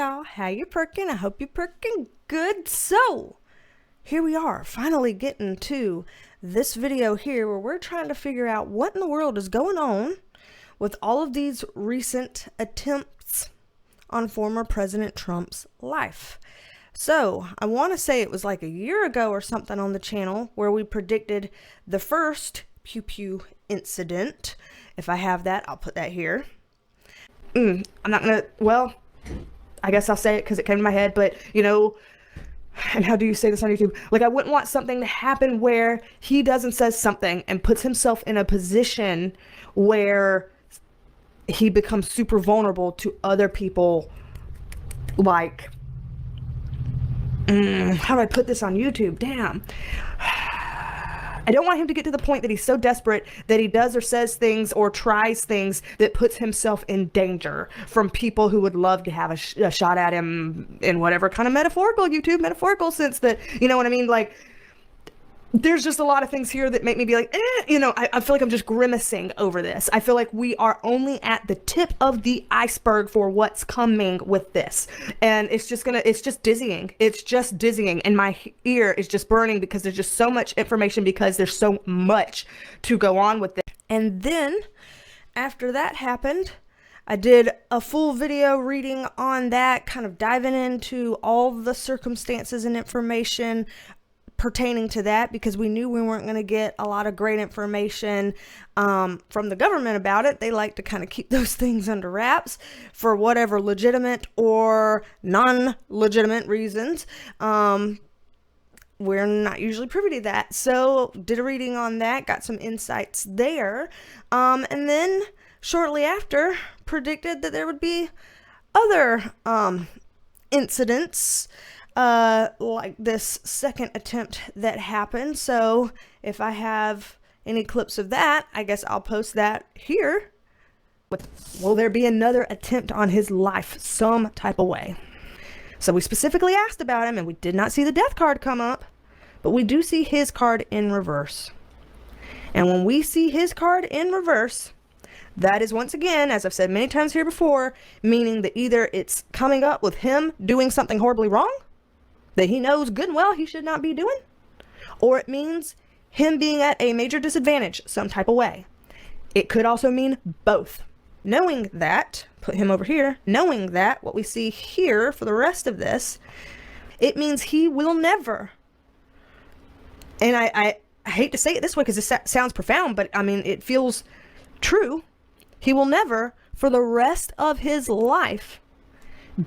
y'all, how you perking? I hope you're perking good. So here we are, finally getting to this video here where we're trying to figure out what in the world is going on with all of these recent attempts on former President Trump's life. So I want to say it was like a year ago or something on the channel where we predicted the first pew pew incident. If I have that, I'll put that here. I'm not gonna, well, I guess I'll say it because it came to my head, but you know, and how do you say this on YouTube? Like, I wouldn't want something to happen where he does and says something and puts himself in a position where he becomes super vulnerable to other people. Like, how do I put this on YouTube? Damn. I don't want him to get to the point that he's so desperate that he does or says things or tries things that puts himself in danger from people who would love to have a shot at him in whatever kind of metaphorical sense that, you know what I mean? Like, there's just a lot of things here that make me be like, you know, I feel like I'm just grimacing over this. I feel like we are only at the tip of the iceberg for what's coming with this. And it's just dizzying. It's just dizzying. And my ear is just burning because there's just so much information, because there's so much to go on with it. And then after that happened, I did a full video reading on that, kind of diving into all the circumstances and information pertaining to that, because we knew we weren't going to get a lot of great information from the government about it. They like to kind of keep those things under wraps for whatever legitimate or non-legitimate reasons. We're not usually privy to that. So did a reading on that, got some insights there. And then shortly after predicted that there would be other incidents like this second attempt that happened. So if I have any clips of that, I guess I'll post that here. Will there be another attempt on his life some type of way? So we specifically asked about him, and we did not see the death card come up, but we do see his card in reverse. And when we see his card in reverse, that is, once again, as I've said many times here before, meaning that either it's coming up with him doing something horribly wrong that he knows good and well he should not be doing, or it means him being at a major disadvantage some type of way. It could also mean both. Knowing that, put him over here, knowing that, what we see here for the rest of this, it means he will never, and I hate to say it this way because it sounds profound, but I mean, it feels true. He will never, for the rest of his life,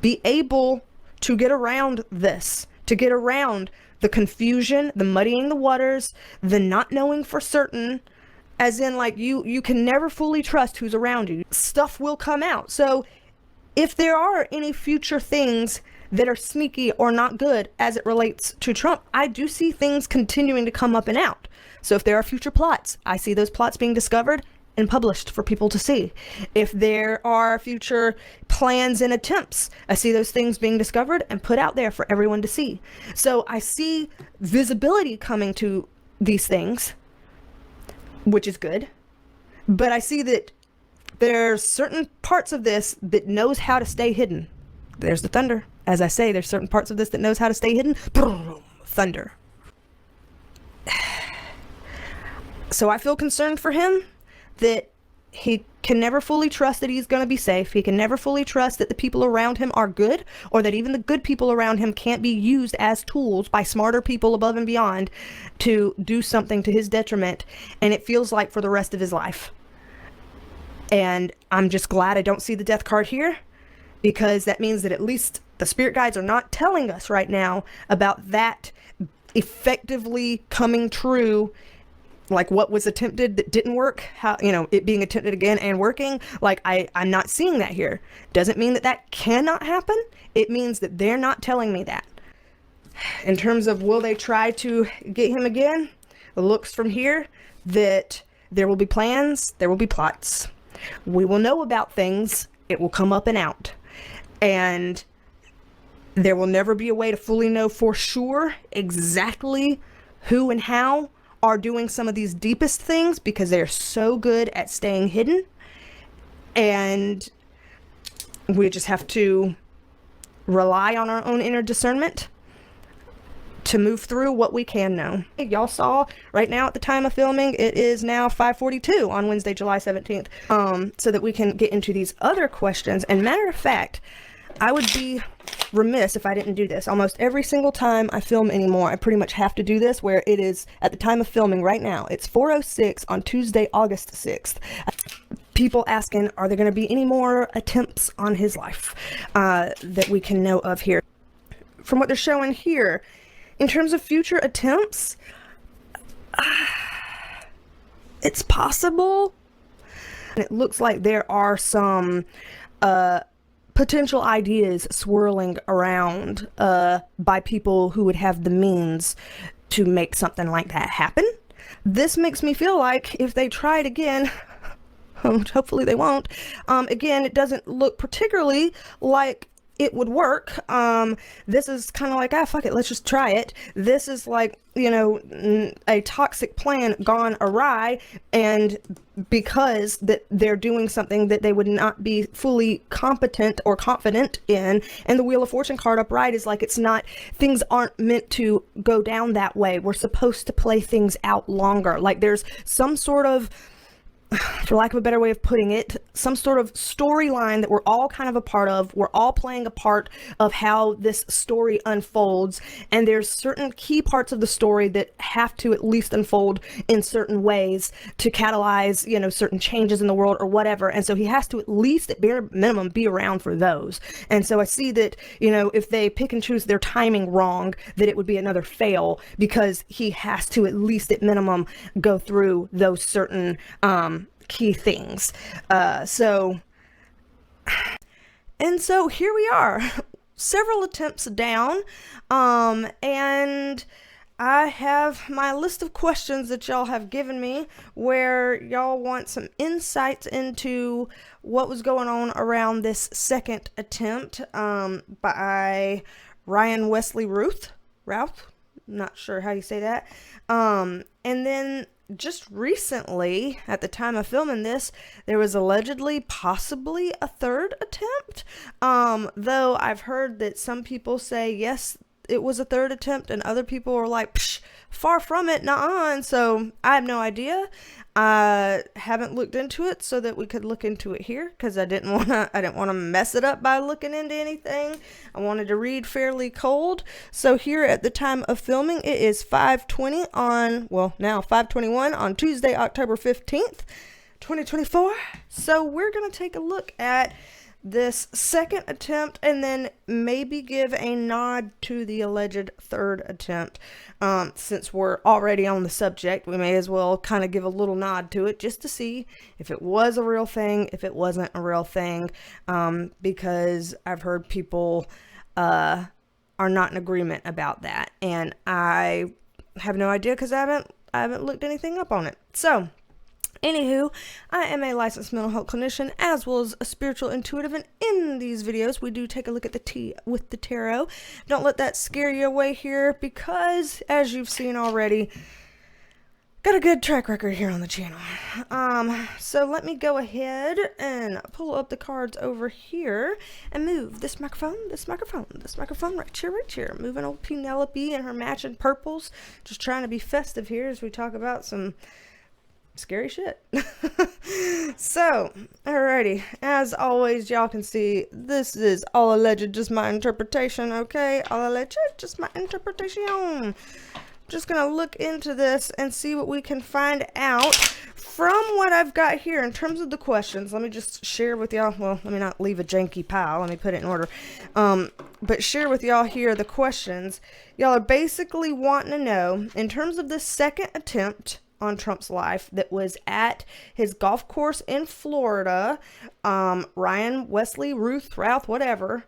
be able to get around this, to get around the confusion, the muddying the waters, the not knowing for certain, as in, like, you can never fully trust who's around you. Stuff will come out. So if there are any future things that are sneaky or not good as it relates to Trump, I do see things continuing to come up and out. So if there are future plots, I see those plots being discovered and published for people to see. If there are future plans and attempts, I see those things being discovered and put out there for everyone to see. So I see visibility coming to these things, which is good. But I see that there's certain parts of this that knows how to stay hidden. There's the thunder. As I say, there's certain parts of this that knows how to stay hidden. Thunder. So I feel concerned for him, that he can never fully trust that he's going to be safe. He can never fully trust that the people around him are good, or that even the good people around him can't be used as tools by smarter people above and beyond to do something to his detriment. And it feels like for the rest of his life. And I'm just glad I don't see the death card here, because that means that at least the spirit guides are not telling us right now about that effectively coming true. Like what was attempted that didn't work, how, you know, it being attempted again and working. Like I'm not seeing that here. Doesn't mean that that cannot happen. It means that they're not telling me that. In terms of will they try to get him again, it looks from here that there will be plans, there will be plots. We will know about things. It will come up and out. And there will never be a way to fully know for sure exactly who and how are doing some of these deepest things, because they're so good at staying hidden. And we just have to rely on our own inner discernment to move through what we can know. Y'all saw right now at the time of filming, it is now 5:42 on Wednesday, July 17th, so that we can get into these other questions. And matter of fact, I would be remiss if I didn't do this. Almost every single time I film anymore, I pretty much have to do this, where it is at the time of filming right now. It's 4:06 on Tuesday, August 6th. People asking, are there going to be any more attempts on his life that we can know of here? From what they're showing here, in terms of future attempts, it's possible. And it looks like there are some potential ideas swirling around by people who would have the means to make something like that happen. This makes me feel like if they try it again, hopefully they won't, again, it doesn't look particularly like it would work. This is kind of like, fuck it, let's just try it. This is like, you know, a toxic plan gone awry, and because that they're doing something that they would not be fully competent or confident in. And the Wheel of Fortune card upright is like, it's not, things aren't meant to go down that way. We're supposed to play things out longer. Like there's some sort of, for lack of a better way of putting it, some sort of storyline that we're all kind of a part of. We're all playing a part of how this story unfolds, and there's certain key parts of the story that have to at least unfold in certain ways to catalyze, you know, certain changes in the world or whatever. And so he has to at least at bare minimum be around for those. And so I see that, you know, if they pick and choose their timing wrong, that it would be another fail, because he has to at least at minimum go through those certain key things. So here we are, several attempts down, and I have my list of questions that y'all have given me, where y'all want some insights into what was going on around this second attempt by Wesley Routh, not sure how you say that, and then just recently, at the time of filming this, there was allegedly possibly a third attempt, though I've heard that some people say yes, it was a third attempt, and other people are like, psh, far from it, nuh-uh. And so I have no idea. I haven't looked into it so that we could look into it here, because I didn't want to mess it up by looking into anything. I wanted to read fairly cold. So here at the time of filming, it is 5:20 on, well, now 5:21 on Tuesday, October 15th, 2024. So we're going to take a look at this second attempt, and then maybe give a nod to the alleged third attempt. Since we're already on the subject, we may as well kind of give a little nod to it, just to see if it was a real thing, if it wasn't a real thing, because I've heard people are not in agreement about that, and I have no idea, because I haven't looked anything up on it. So anywho, I am a licensed mental health clinician, as well as a spiritual intuitive, and in these videos we do take a look at the tea with the tarot. Don't let that scare you away here, because as you've seen already, got a good track record here on the channel. So let me go ahead and pull up the cards over here and move this microphone right here. Moving old Penelope and her matching purples, just trying to be festive here as we talk about some scary shit. So, alrighty, as always, y'all can see this is all alleged, just my interpretation, okay? All alleged, just my interpretation. Just gonna look into this and see what we can find out from what I've got here in terms of the questions. Let me just share with y'all, well, let me not leave a janky pile, let me put it in order, but share with y'all here the questions. Y'all are basically wanting to know, in terms of this second attempt on Trump's life that was at his golf course in Florida, Wesley Routh, whatever,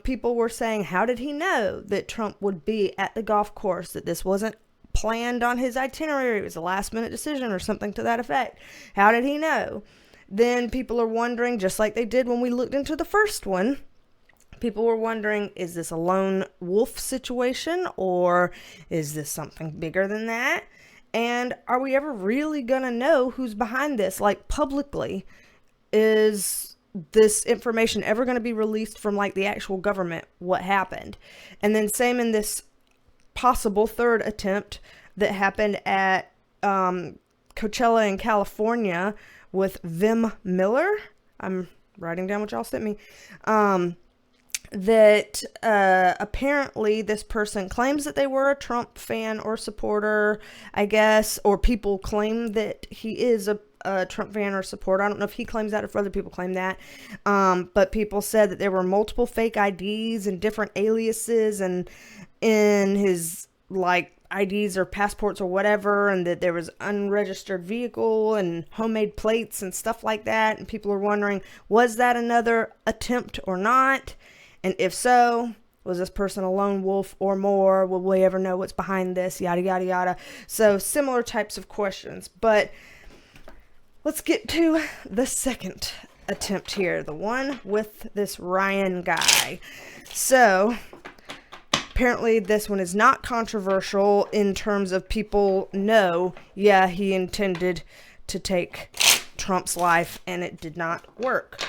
people were saying, how did he know that Trump would be at the golf course, that this wasn't planned on his itinerary, it was a last minute decision or something to that effect? How did he know? Then people are wondering, just like they did when we looked into the first one, people were wondering, is this a lone wolf situation, or is this something bigger than that? And are we ever really gonna know who's behind this, like publicly? Is this information ever going to be released from like the actual government, what happened? And then same in this possible third attempt that happened at Coachella in California with Vim Miller. I'm writing down what y'all sent me. That apparently this person claims that they were a Trump fan or supporter, I guess, or people claim that he is a Trump fan or supporter. I don't know if he claims that or if other people claim that. But people said that there were multiple fake IDs and different aliases and in his like IDs or passports or whatever, and that there was unregistered vehicle and homemade plates and stuff like that. And people are wondering, was that another attempt or not? And if so, was this person a lone wolf or more? Will we ever know what's behind this? Yada, yada, yada. So similar types of questions. But let's get to the second attempt here. The one with this Ryan guy. So apparently this one is not controversial in terms of people know, yeah, he intended to take Trump's life and it did not work.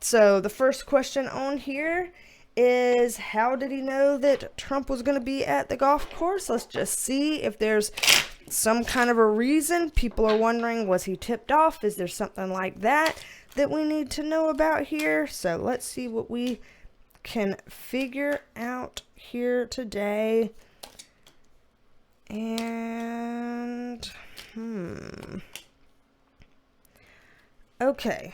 So the first question on here is, how did he know that Trump was going to be at the golf course? Let's just see if there's some kind of a reason. People are wondering, was he tipped off? Is there something like that we need to know about here? So let's see what we can figure out here today. And okay.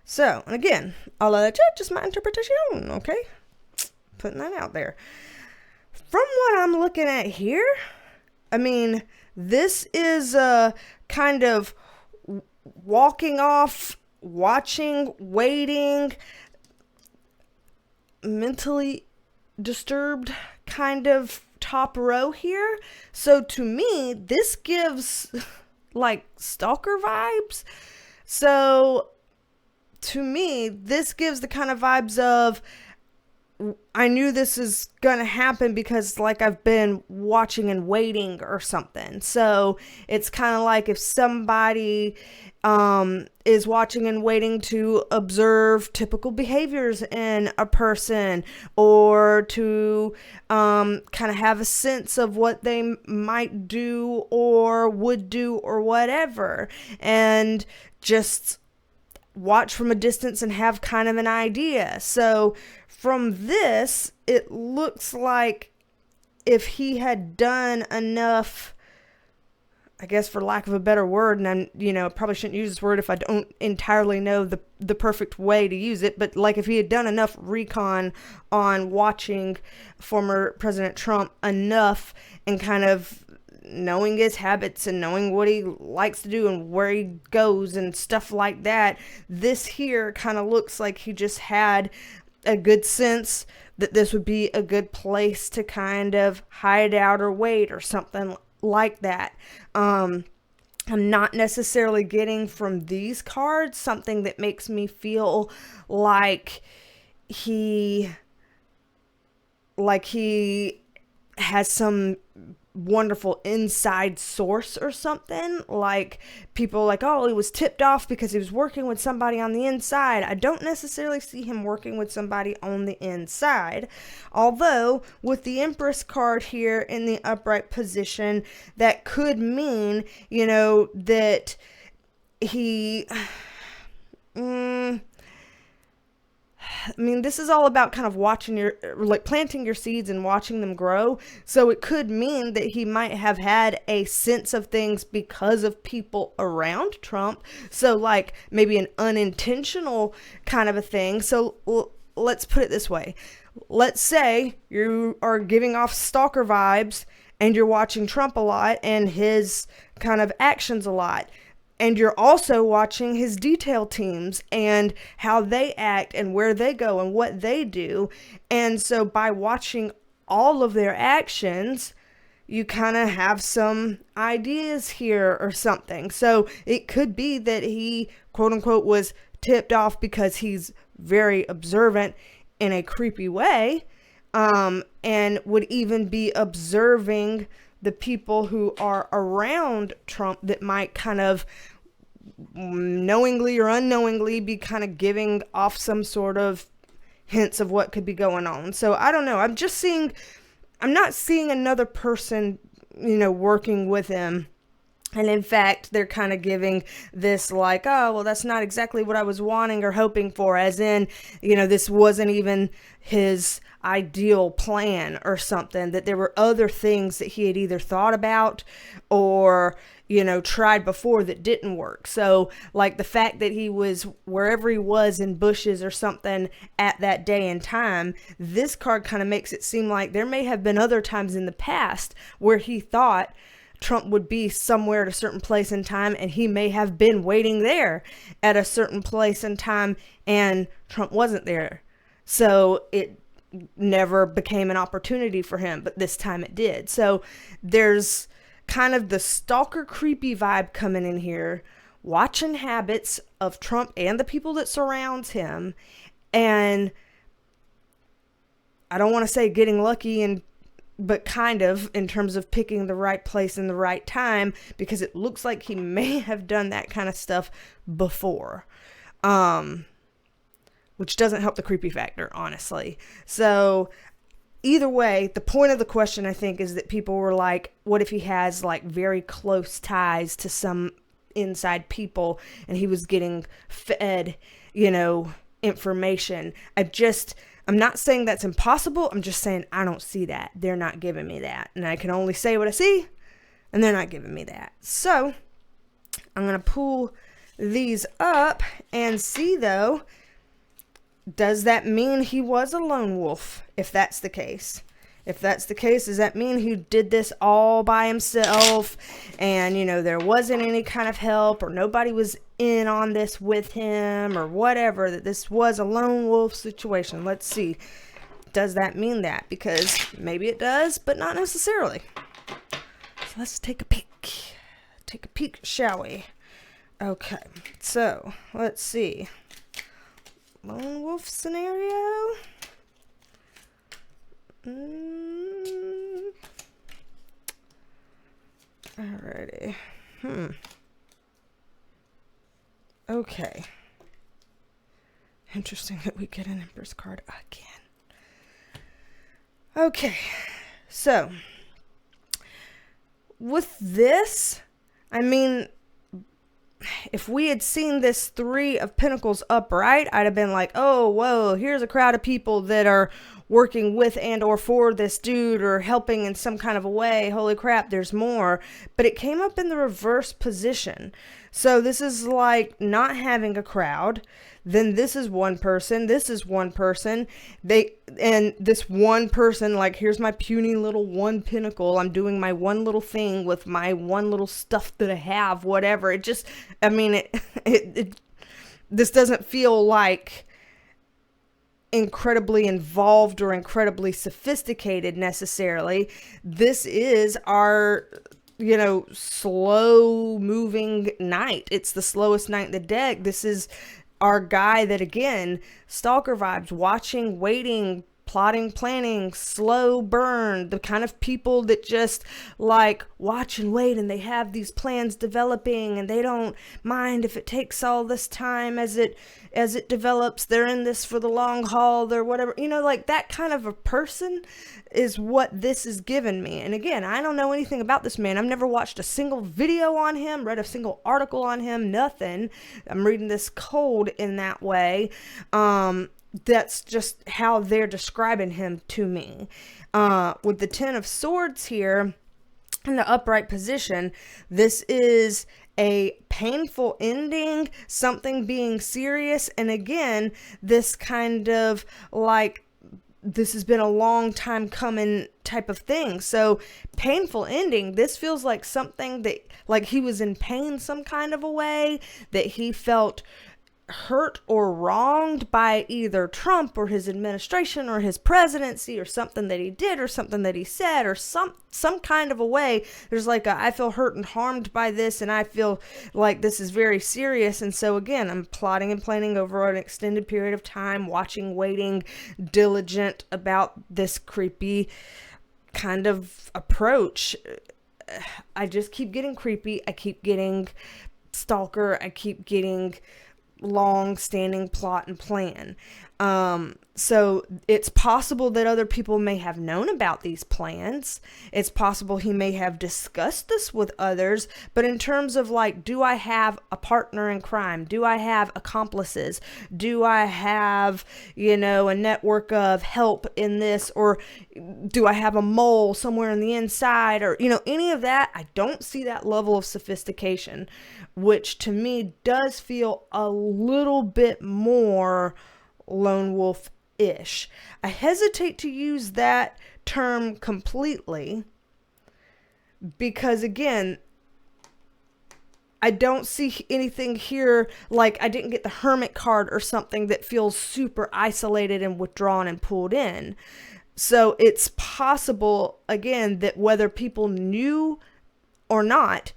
So, and again, all of that just my interpretation, okay? Putting that out there. From what I'm looking at here, I mean, this is kind of walking off, watching, waiting, mentally disturbed kind of top row here. So to me, this gives like Stalker vibes. So to me, this gives the kind of vibes of, I knew this is gonna happen because like I've been watching and waiting or something. So it's kind of like if somebody is watching and waiting to observe typical behaviors in a person, or to kind of have a sense of what they might do or would do or whatever, and just watch from a distance and have kind of an idea. So from this, it looks like if he had done enough, I guess for lack of a better word, and I'm, probably shouldn't use this word if I don't entirely know the perfect way to use it, but like if he had done enough recon on watching former President Trump enough and kind of knowing his habits and knowing what he likes to do and where he goes and stuff like that, this here kind of looks like he just had a good sense that this would be a good place to kind of hide out or wait or something like that. I'm not necessarily getting from these cards something that makes me feel like he has some wonderful inside source or something, like people like, oh, he was tipped off because he was working with somebody on the inside. I don't necessarily see him working with somebody on the inside, although with the Empress card here in the upright position, that could mean, that he this is all about kind of watching planting your seeds and watching them grow. So it could mean that he might have had a sense of things because of people around Trump. So like maybe an unintentional kind of a thing. So let's put it this way. Let's say you are giving off stalker vibes and you're watching Trump a lot and his kind of actions a lot. And you're also watching his detail teams and how they act and where they go and what they do. And so by watching all of their actions, you kind of have some ideas here or something. So it could be that he, quote unquote, was tipped off because he's very observant in a creepy way, and would even be observing the people who are around Trump that might kind of knowingly or unknowingly be kind of giving off some sort of hints of what could be going on. So I don't know. I'm not seeing another person, working with him. And in fact, they're kind of giving this like, oh, well, that's not exactly what I was wanting or hoping for. As in, this wasn't even his ideal plan or something. That there were other things that he had either thought about or, tried before that didn't work. So like the fact that he was wherever he was in bushes or something at that day and time, this card kind of makes it seem like there may have been other times in the past where he thought Trump would be somewhere at a certain place in time, and he may have been waiting there at a certain place in time, and Trump wasn't there. So it never became an opportunity for him, but this time it did. So there's kind of the stalker creepy vibe coming in here, watching habits of Trump and the people that surrounds him, and I don't want to say getting lucky but kind of in terms of picking the right place in the right time, because it looks like he may have done that kind of stuff before, which doesn't help the creepy factor, honestly. So either way, the point of the question, I think, is that people were like, what if he has like very close ties to some inside people and he was getting fed, information. I'm not saying that's impossible. I'm just saying I don't see that. They're not giving me that. And I can only say what I see, and they're not giving me that. So I'm going to pull these up and see, though, does that mean he was a lone wolf, if that's the case? If that's the case, does that mean he did this all by himself and, there wasn't any kind of help or nobody was in on this with him or whatever, that this was a lone wolf situation? Let's see. Does that mean that? Because maybe it does, but not necessarily. So let's take a peek. Take a peek, shall we? Okay, so let's see. Lone wolf scenario. Alrighty. Okay. Interesting that we get an Empress card again. Okay. So, with this, if we had seen this Three of Pentacles upright, I'd have been like, oh, whoa, here's a crowd of people that are working with and or for this dude or helping in some kind of a way. Holy crap, there's more. But it came up in the reverse position. So this is like not having a crowd. Then this is one person. This is one person. And this one person, like, here's my puny little one pentacle. I'm doing my one little thing with my one little stuff that I have, whatever. It just, this doesn't feel like incredibly involved or incredibly sophisticated necessarily. This is our, slow moving knight. It's the slowest knight in the deck. This is our guy that, again, stalker vibes, watching, waiting, plotting, planning, slow burn, the kind of people that just like watch and wait, and they have these plans developing and they don't mind if it takes all this time as it develops. They're in this for the long haul. They're whatever, like that kind of a person is what this is giving me. And again, I don't know anything about this man. I've never watched a single video on him, read a single article on him, nothing. I'm reading this cold in that way. That's just how they're describing him to me. With the Ten of Swords here in the upright position, this is a painful ending, something being serious, and again, this kind of like, this has been a long time coming type of thing. So painful ending, this feels like something that, like, he was in pain some kind of a way, that he felt hurt or wronged by either Trump or his administration or his presidency or something that he did or something that he said or some kind of a way. There's like I feel hurt and harmed by this, and I feel like this is very serious. And so again, I'm plotting and planning over an extended period of time, watching, waiting, diligent about this creepy kind of approach. I just keep getting creepy. I keep getting Stalker, I keep getting long-standing plot and plan. So it's possible that other people may have known about these plans. It's possible he may have discussed this with others, but in terms of like, do I have a partner in crime? Do I have accomplices? Do I have, a network of help in this? Or do I have a mole somewhere on the inside? Or, any of that? I don't see that level of sophistication, which to me does feel a little bit more lone wolf-ish. I hesitate to use that term completely because, again, I don't see anything here, like I didn't get the Hermit card or something that feels super isolated and withdrawn and pulled in. So it's possible, again, that whether people knew or not,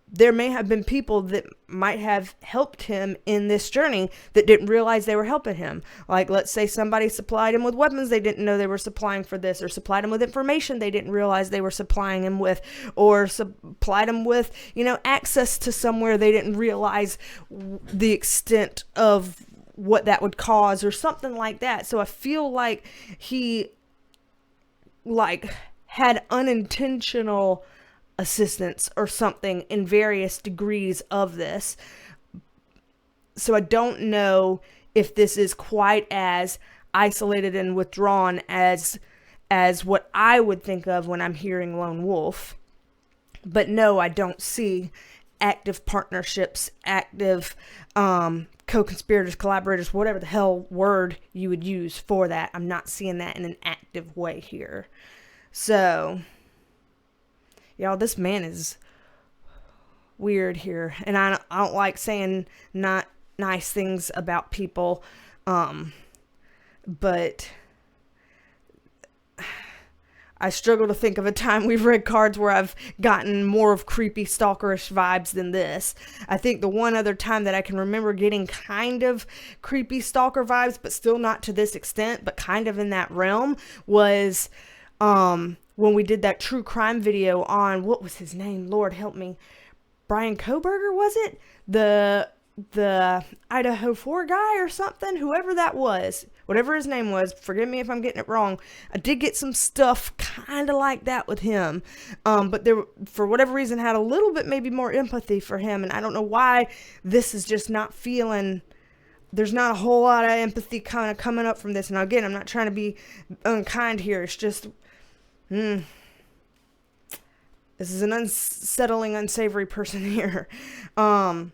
there may have been people that might have helped him in this journey that didn't realize they were helping him. Like, let's say somebody supplied him with weapons they didn't know they were supplying for this, or supplied him with information they didn't realize they were supplying him with, or supplied him with, access to somewhere they didn't realize the extent of what that would cause, or something like that. So I feel like he, had unintentional assistance or something in various degrees of this. So I don't know if this is quite as isolated and withdrawn as what I would think of when I'm hearing lone wolf. But no, I don't see active partnerships, active co-conspirators, collaborators, whatever the hell word you would use for that. I'm not seeing that in an active way here. So y'all, this man is weird here. And I don't like saying not nice things about people. But I struggle to think of a time we've read cards where I've gotten more of creepy stalkerish vibes than this. I think the one other time that I can remember getting kind of creepy stalker vibes, but still not to this extent, but kind of in that realm, was when we did that true crime video on, what was his name? Lord help me. Brian Koberger, was it? The Idaho 4 guy or something? Whoever that was. Whatever his name was. Forgive me if I'm getting it wrong. I did get some stuff kind of like that with him. But there, for whatever reason, had a little bit maybe more empathy for him. And I don't know why this is just not feeling... There's not a whole lot of empathy kind of coming up from this. And again, I'm not trying to be unkind here. It's just... This is an unsettling, unsavory person here. I'm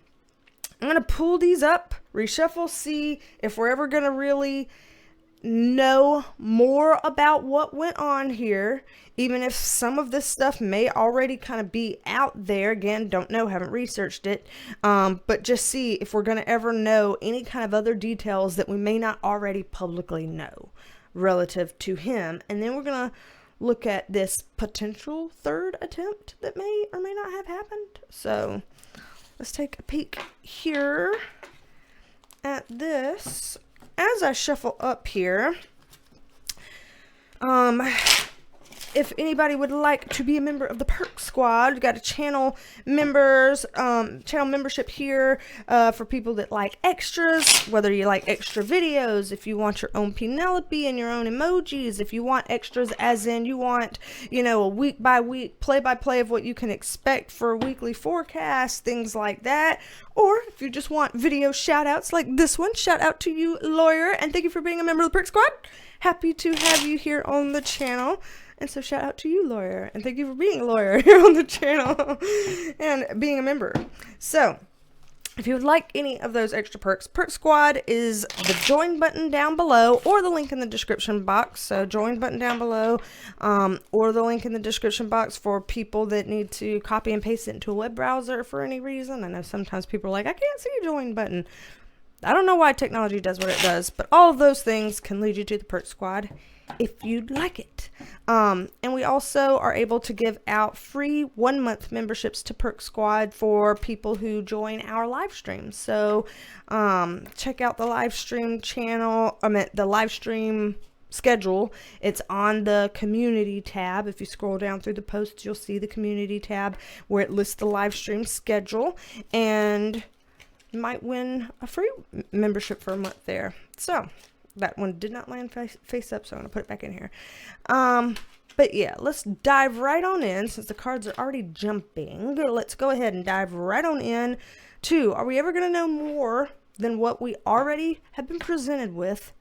going to pull these up, reshuffle, see if we're ever going to really know more about what went on here. Even if some of this stuff may already kind of be out there. Again, don't know, haven't researched it. But just see if we're going to ever know any kind of other details that we may not already publicly know relative to him. And then we're going to look at this potential third attempt that may or may not have happened. So let's take a peek here at this. As I shuffle up here, if anybody would like to be a member of the Perk Squad, we've got a channel membership here for people that like extras, whether you like extra videos, if you want your own Penelope and your own emojis, if you want extras as in you want, a week by week play by play of what you can expect for a weekly forecast, things like that. Or if you just want video shout outs like this one, shout out to you, Lawyer, and thank you for being a member of the Perk Squad. Happy to have you here on the channel. And so shout out to you, Lawyer, and thank you for being a lawyer here on the channel and being a member. So if you would like any of those extra perks, Perk Squad is the join button down below or the link in the description box. So join button down below or the link in the description box for people that need to copy and paste it into a web browser for any reason. I know sometimes people are like, I can't see a join button. I don't know why technology does what it does, but all of those things can lead you to the Perk Squad if you'd like it. And we also are able to give out free 1-month memberships to Perk Squad for people who join our live streams. So check out the live stream channel, the live stream schedule. It's on the community tab. If you scroll down through the posts, you'll see the community tab where it lists the live stream schedule, and you might win a free membership for a month there. So that one did not land face up, so I'm gonna put it back in here. But yeah, let's dive right on in. Since the cards are already jumping, let's go ahead and dive right on in to, are we ever going to know more than what we already have been presented with?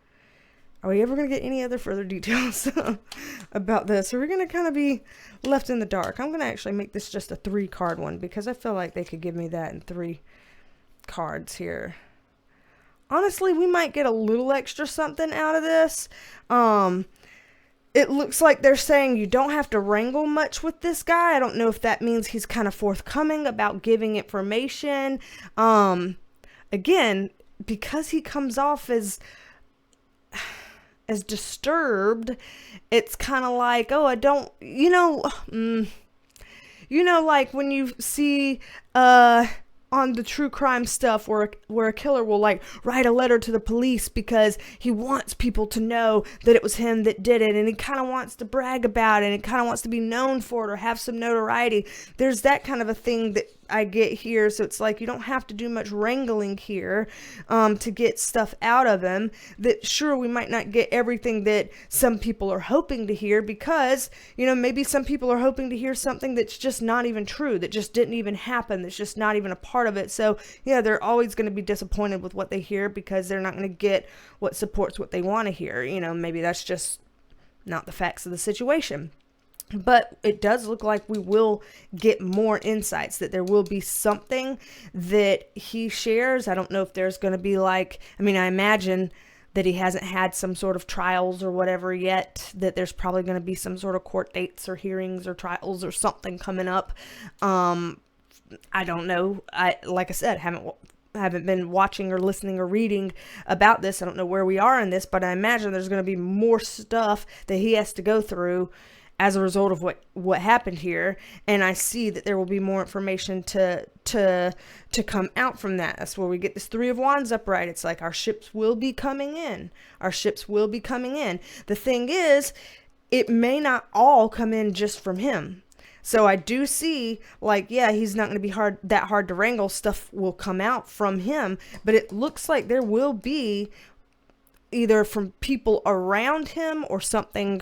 Are we ever going to get any other further details about this? Are we going to kind of be left in the dark? I'm going to actually make this just a 3-card one, because I feel like they could give me that in 3 cards here. Honestly, we might get a little extra something out of this. It looks like they're saying you don't have to wrangle much with this guy. I don't know if that means he's kind of forthcoming about giving information. Again, because he comes off as disturbed, it's kind of like, oh, I don't, like when you see, on the true crime stuff where a killer will like write a letter to the police because he wants people to know that it was him that did it, and he kind of wants to brag about it, and he kind of wants to be known for it or have some notoriety. There's that kind of a thing that I get here. So it's like you don't have to do much wrangling here to get stuff out of him. That sure, we might not get everything that some people are hoping to hear, because maybe some people are hoping to hear something that's just not even true, that just didn't even happen, that's just not even a part of it. So yeah, they're always going to be disappointed with what they hear, because they're not going to get what supports what they want to hear. Maybe that's just not the facts of the situation. But it does look like we will get more insights, that there will be something that he shares. I don't know if there's going to be I imagine that he hasn't had some sort of trials or whatever yet, that there's probably going to be some sort of court dates or hearings or trials or something coming up. I don't know. Like I said, haven't been watching or listening or reading about this. I don't know where we are in this, but I imagine there's going to be more stuff that he has to go through as a result of what happened here. And I see that there will be more information to come out from that. That's where we get this 3 of Wands upright. It's like our ships will be coming in. Our ships will be coming in. The thing is, it may not all come in just from him. So I do see, he's not going to be that hard to wrangle. Stuff will come out from him, but it looks like there will be either from people around him or something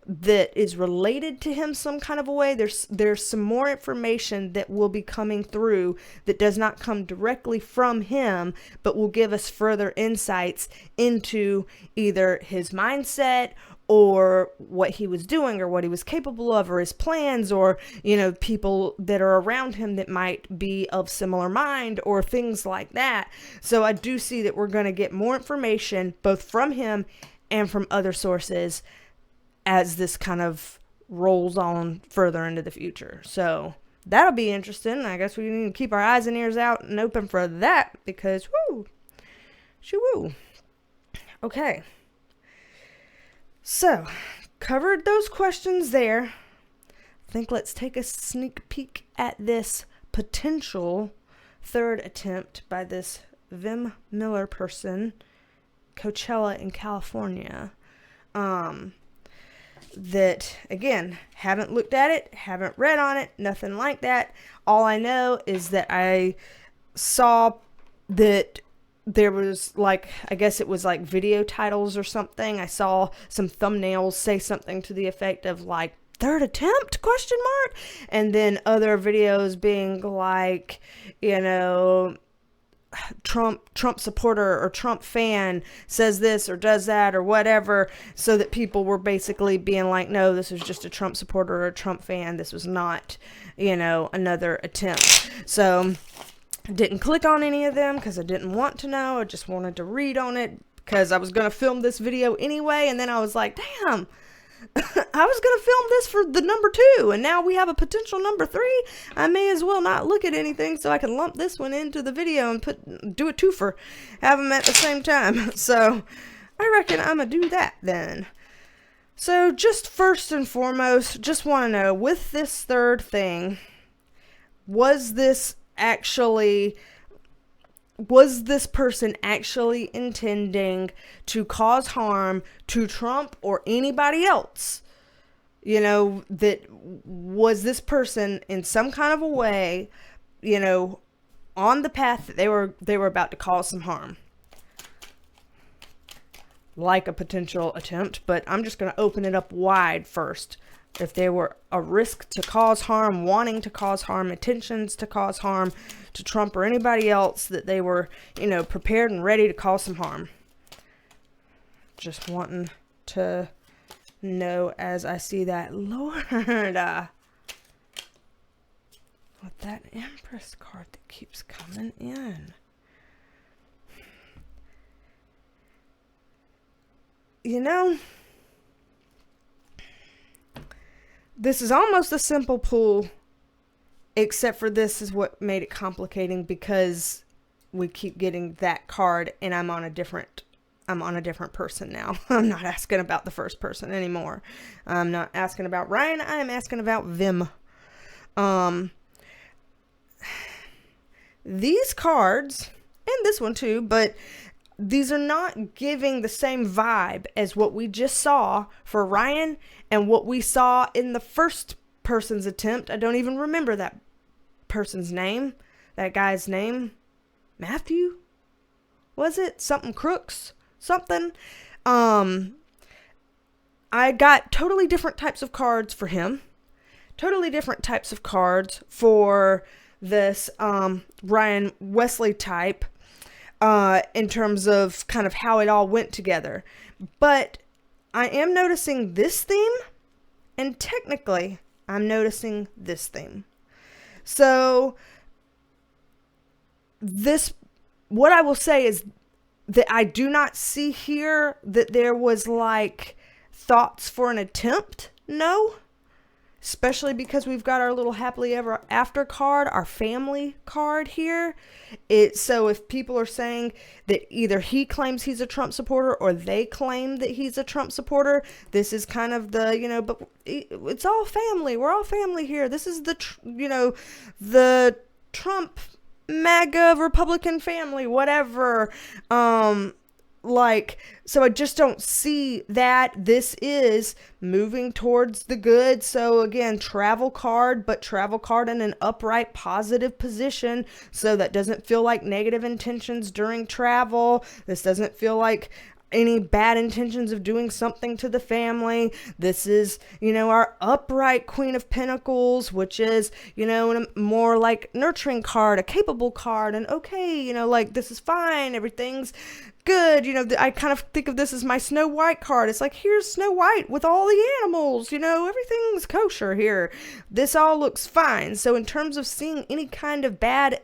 that is related to him some kind of a way. There's some more information that will be coming through that does not come directly from him, but will give us further insights into either his mindset or what he was doing or what he was capable of, or his plans, or people that are around him that might be of similar mind, or things like that. So I do see that we're going to get more information both from him and from other sources as this kind of rolls on further into the future. So that'll be interesting. I guess we need to keep our eyes and ears out and open for that, because shoo-woo. Okay. So, covered those questions there. I think let's take a sneak peek at this potential 3rd attempt by this Vim Miller person, Coachella in California. That, again, haven't looked at it, haven't read on it, nothing like that. All I know is that I saw that there was I guess it was video titles or something. I saw some thumbnails say something to the effect of 3rd attempt ? And then other videos being Trump supporter or Trump fan says this or does that or whatever, so that people were basically being like, no, this was just a Trump supporter or a Trump fan. This was not, another attempt. So I didn't click on any of them because I didn't want to know. I just wanted to read on it because I was going to film this video anyway. And then I was like, damn, I was going to film this for the number 2, and now we have a potential number 3. I may as well not look at anything, so I can lump this one into the video and do a twofer, have them at the same time. So I reckon I'm going to do that then. So just first and foremost, just want to know, with this 3rd thing, was this actually was this person actually intending to cause harm to Trump or anybody else? You know, that was this person in some kind of a way, you know, on the path that they were about to cause some harm. Like a potential attempt, but I'm just going to open it up wide first. If they were a risk to cause harm, wanting to cause harm, intentions to cause harm to Trump or anybody else, that they were, you know, prepared and ready to cause some harm. Just wanting to know as I see that. Lord, with that Empress card that keeps coming in. You know, this is almost a simple pull, except for this is what made it complicating, because we keep getting that card and I'm on a different person now. I'm not asking about the first person anymore. I'm not asking about Ryan. I am asking about them. These cards, and this one too, but these are not giving the same vibe as what we just saw for Ryan and what we saw in the first person's attempt. I don't even remember that person's name, that guy's name. Matthew? Was it? Something Crooks? Something? I got totally different types of cards for him. Totally different types of cards for this Ryan Wesley type. In terms of kind of how it all went together. But I am noticing this theme, and technically I'm noticing this theme. So this, what I will say is that I do not see here that there was like thoughts for an attempt. No. Especially because we've got our little happily ever after card, our family card here. So if people are saying that either he claims he's a Trump supporter or they claim that he's a Trump supporter, this is kind of the, you know, but it's all family. We're all family here. This is the, you know, the Trump MAGA Republican family, whatever. So I just don't see that this is moving towards the good. So again, travel card, but travel card in an upright positive position. So that doesn't feel like negative intentions during travel. This doesn't feel like any bad intentions of doing something to the family. This is, you know, our upright Queen of Pentacles, which is, you know, a more like nurturing card, a capable card, and okay, you know, like this is fine, everything's good. You know, I kind of think of this as my Snow White card. It's like, here's Snow White with all the animals, you know, everything's kosher here. This all looks fine. So in terms of seeing any kind of bad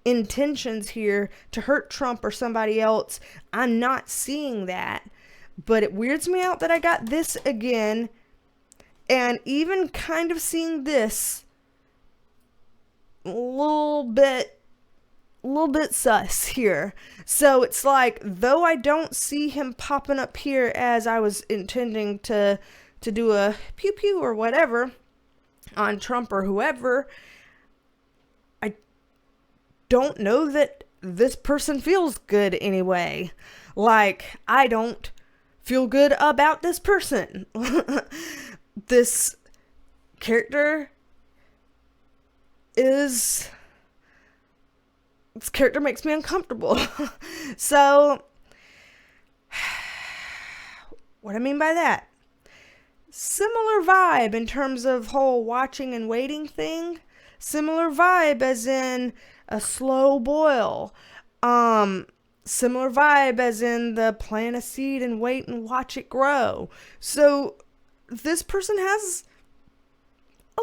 intentions here to hurt Trump or somebody else, I'm not seeing that. But it weirds me out that I got this again, and even kind of seeing this a little bit sus here. So it's like, though I don't see him popping up here as I was intending to do a pew pew or whatever on Trump or whoever, don't know that this person feels good anyway. Like, I don't feel good about this person. This character makes me uncomfortable. So, what I mean by that, similar vibe in terms of whole watching and waiting thing. Similar vibe as in a slow boil. Similar vibe as in the plant a seed and wait and watch it grow. So this person has a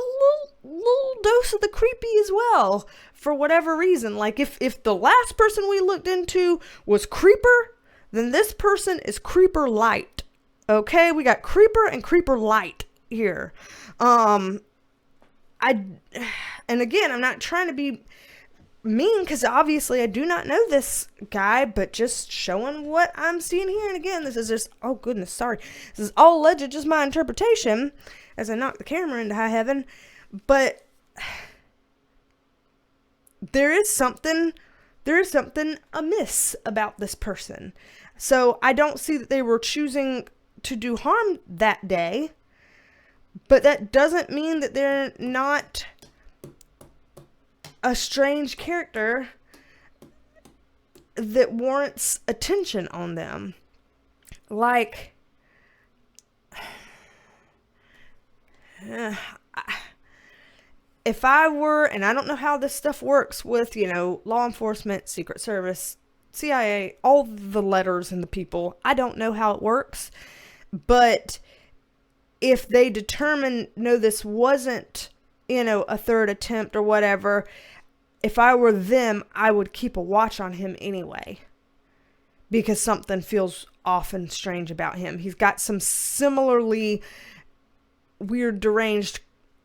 little dose of the creepy as well, for whatever reason. Like if the last person we looked into was creeper, then this person is creeper light. Okay, we got creeper and creeper light here. And again, I'm not trying to be mean, because obviously I do not know this guy, but just showing what I'm seeing here. And again, this is just, oh goodness, sorry, this is all alleged, just my interpretation as I knock the camera into high heaven. But there is something there is something amiss about this person. So I don't see that they were choosing to do harm that day, but that doesn't mean that they're not a strange character that warrants attention on them. Like, if I were, and I don't know how this stuff works with, law enforcement, Secret Service, CIA, all the letters and the people, I don't know how it works, but if they determine, no, this wasn't, a third attempt or whatever, if I were them, I would keep a watch on him anyway, because something feels off and strange about him. He's got some similarly weird, deranged,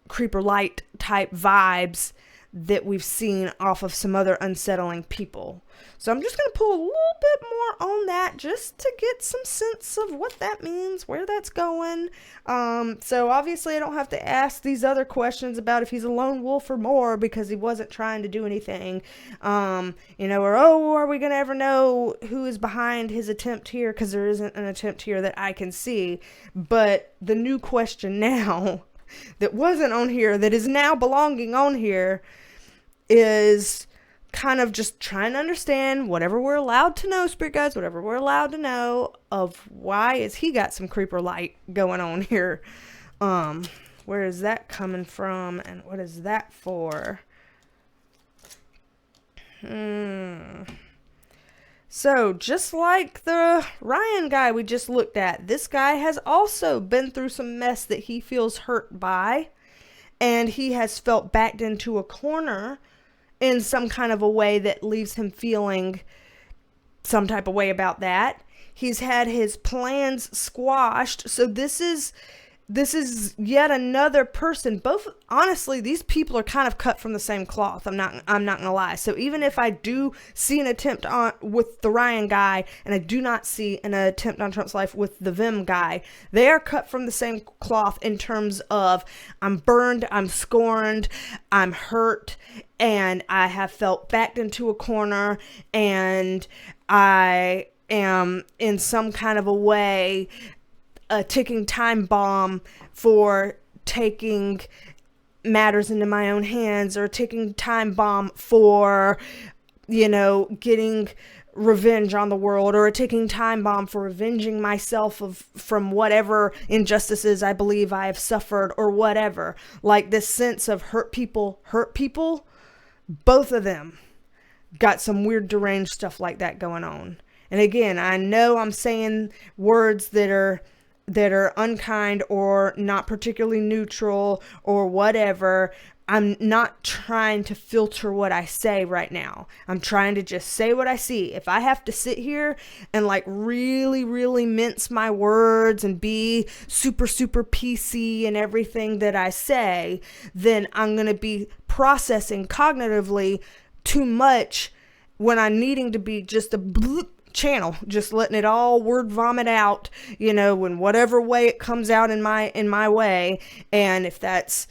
creeper light type vibes that we've seen off of some other unsettling people. So I'm just going to pull a little bit more on that just to get some sense of what that means, where that's going. So obviously I don't have to ask these other questions about if he's a lone wolf or more, because he wasn't trying to do anything. Or, are we going to ever know who is behind his attempt here? Because there isn't an attempt here that I can see. But the new question now that wasn't on here, that is now belonging on here, is kind of just trying to understand whatever we're allowed to know, spirit guides, whatever we're allowed to know of why is he got some creeper light going on here. Where is that coming from and what is that for? So just like the Ryan guy we just looked at, this guy has also been through some mess that he feels hurt by, and he has felt backed into a corner in some kind of a way that leaves him feeling some type of way about that. He's had his plans squashed. So this is yet another person. Both, honestly, these people are kind of cut from the same cloth. I'm not gonna lie. So even if I do see an attempt on with the Ryan guy, and I do not see an attempt on Trump's life with the Vim guy, they are cut from the same cloth in terms of I'm burned, I'm scorned, I'm hurt, and I have felt backed into a corner, and I am in some kind of a way a ticking time bomb for taking matters into my own hands, or a ticking time bomb for, getting revenge on the world, or a ticking time bomb for avenging myself from whatever injustices I believe I have suffered, or whatever. Like this sense of hurt people, both of them got some weird deranged stuff like that going on. And again, I know I'm saying words that are unkind or not particularly neutral or whatever. I'm not trying to filter what I say right now. I'm trying to just say what I see. If I have to sit here and really, really mince my words and be super, super PC in everything that I say, then I'm going to be processing cognitively too much when I'm needing to be just a bloop channel, just letting it all word vomit out, in whatever way it comes out in my way. And if that's,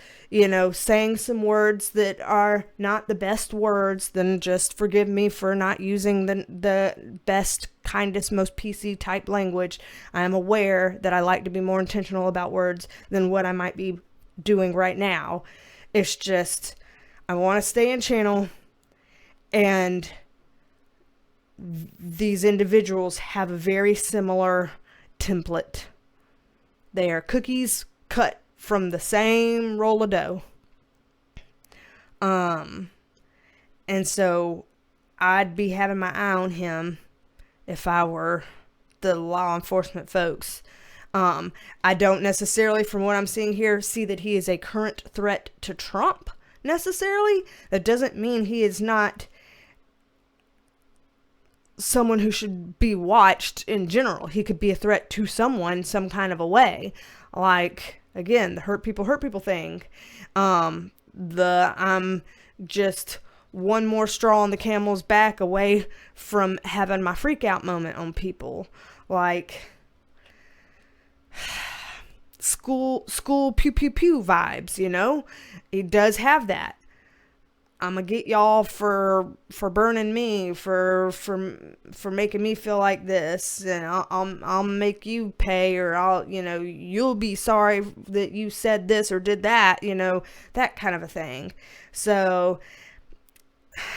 saying some words that are not the best words, then just forgive me for not using the best, kindest, most PC type language. I am aware that I like to be more intentional about words than what I might be doing right now. It's just, I want to stay in channel, and these individuals have a very similar template. They are cookies cut from the same roll of dough. And so I'd be having my eye on him if I were the law enforcement folks. I don't necessarily, from what I'm seeing here, see that he is a current threat to Trump necessarily. That doesn't mean he is not someone who should be watched in general. He could be a threat to someone some kind of a way. Like, again, the hurt people thing. I'm just one more straw on the camel's back away from having my freak out moment on people. Like, school pew pew pew vibes, He does have that. I'm gonna get y'all for burning me, for making me feel like this, and I'll make you pay, or you'll be sorry that you said this or did that, that kind of a thing. So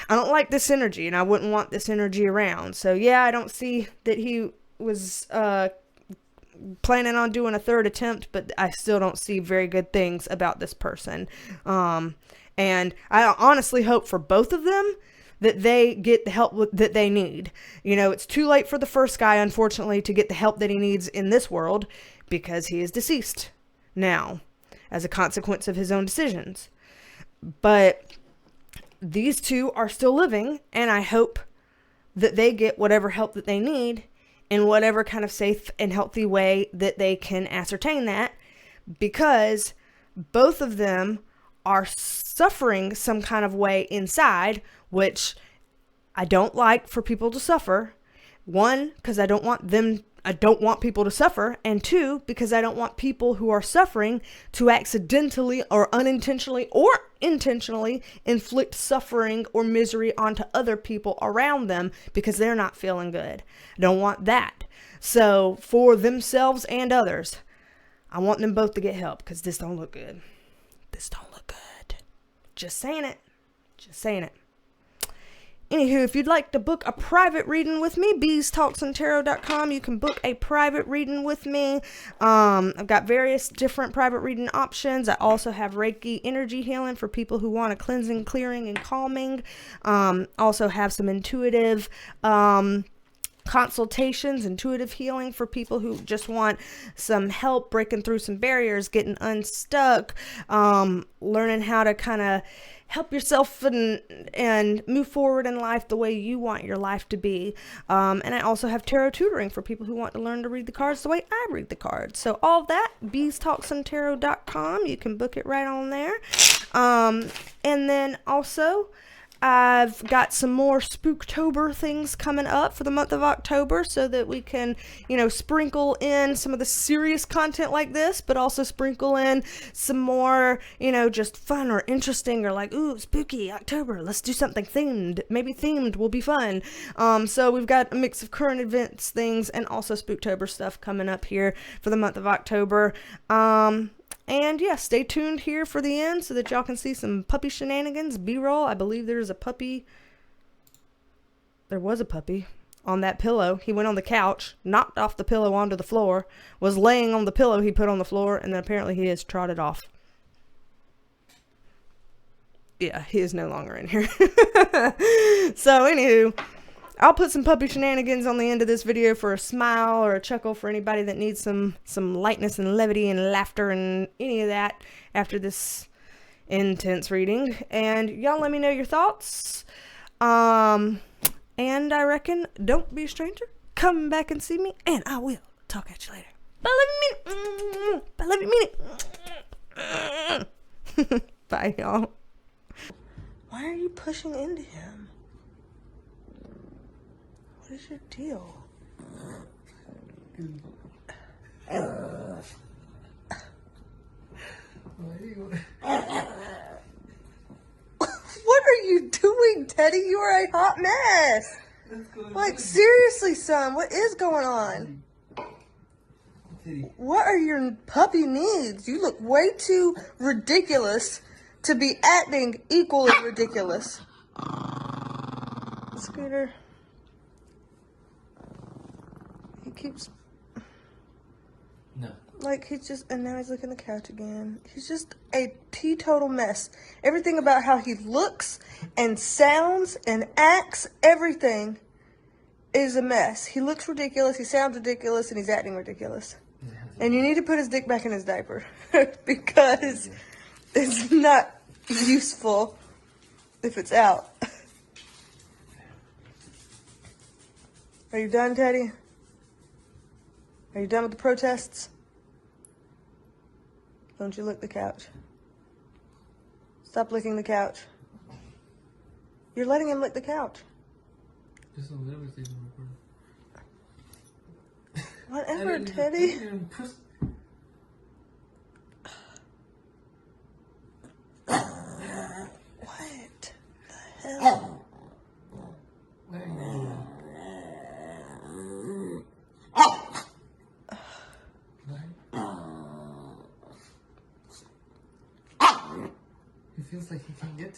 I don't like this energy, and I wouldn't want this energy around. So yeah, I don't see that he was planning on doing a third attempt, but I still don't see very good things about this person. And I honestly hope for both of them that they get the help that they need. It's too late for the first guy, unfortunately, to get the help that he needs in this world, because he is deceased now as a consequence of his own decisions. But these two are still living, and I hope that they get whatever help that they need in whatever kind of safe and healthy way that they can ascertain that, because both of them are suffering some kind of way inside, which I don't like for people to suffer. One, because I don't want people to suffer, and two, because I don't want people who are suffering to accidentally or unintentionally or intentionally inflict suffering or misery onto other people around them because they're not feeling good. I don't want that. So for themselves and others, I want them both to get help, because this don't look good. This don't look good. Just saying it. Just saying it. Anywho, if you'd like to book a private reading with me, BeasTalksAndTarot.com. You can book a private reading with me. I've got various different private reading options. I also have Reiki Energy healing for people who want a cleansing, clearing, and calming. Also have some intuitive consultations, intuitive healing for people who just want some help breaking through some barriers, getting unstuck, learning how to kind of help yourself and move forward in life the way you want your life to be. And I also have tarot tutoring for people who want to learn to read the cards the way I read the cards. So all of that, BeasTalksAndTarot.com. You can book it right on there. And then also, I've got some more Spooktober things coming up for the month of October, so that we can, sprinkle in some of the serious content like this, but also sprinkle in some more, just fun or interesting, or like, ooh, spooky October, let's do something themed. Maybe themed will be fun. So we've got a mix of current events things and also Spooktober stuff coming up here for the month of October. And yeah, stay tuned here for the end so that y'all can see some puppy shenanigans, B-roll. I believe there's a puppy. There was a puppy on that pillow. He went on the couch, knocked off the pillow onto the floor, was laying on the pillow he put on the floor, and then apparently he has trotted off. Yeah, he is no longer in here. So, anywho, I'll put some puppy shenanigans on the end of this video for a smile or a chuckle for anybody that needs some lightness and levity and laughter and any of that after this intense reading. And y'all let me know your thoughts. And I reckon, don't be a stranger. Come back and see me, and I will talk at you later. But let me mean it. Bye, y'all. Why are you pushing into him? What is your deal? What are you doing, Teddy? You are a hot mess. Like, seriously, son, what is going on? What are your puppy needs? You look way too ridiculous to be acting equally ridiculous. Scooter. He keeps... No. Like, he's just... And now he's looking at the couch again. He's just a teetotal mess. Everything about how he looks and sounds and acts, everything is a mess. He looks ridiculous, he sounds ridiculous, and he's acting ridiculous. And you need to put his dick back in his diaper. Because it's not useful if it's out. Are you done, Teddy? Are you done with the protests? Don't you lick the couch. Stop licking the couch. You're letting him lick the couch. Just don't let everything record. Whatever, Teddy. What?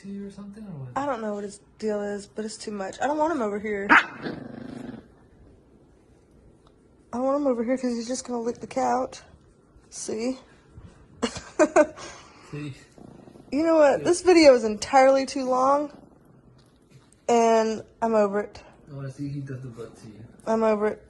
to you or something, or what? I don't know what his deal is, but it's too much. I don't want him over here. I don't want him over here because he's just going to lick the couch. See? See? You know what? This video is entirely too long. And I'm over it. Oh, I see he does the butt to you. I'm over it.